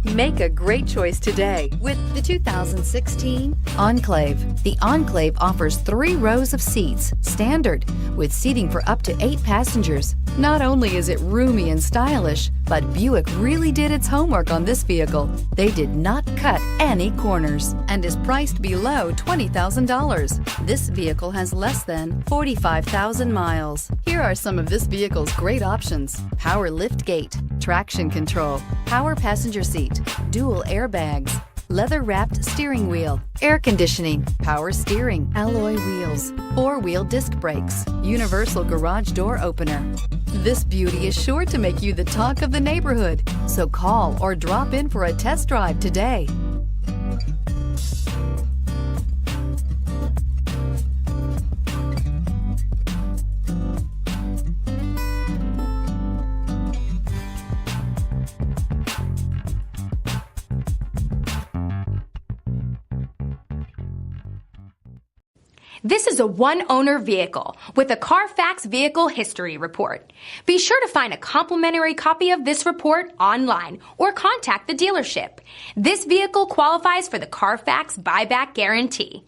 Make a great choice today with the 2016 Enclave. The Enclave offers 3 rows of seats, standard, with seating for up to 8 passengers. Not only is it roomy and stylish, but Buick really did its homework on this vehicle. They did not cut any corners and is priced below $20,000. This vehicle has less than 45,000 miles. Here are some of this vehicle's great options: power liftgate, traction control, power passenger seat, dual airbags, leather-wrapped steering wheel, air conditioning, power steering, alloy wheels, 4-wheel disc brakes, universal garage door opener. This beauty is sure to make you the talk of the neighborhood, so call or drop in for a test drive today. This is a one-owner vehicle with a CARFAX Vehicle History Report. Be sure to find a complimentary copy of this report online or contact the dealership. This vehicle qualifies for the CARFAX Buyback Guarantee.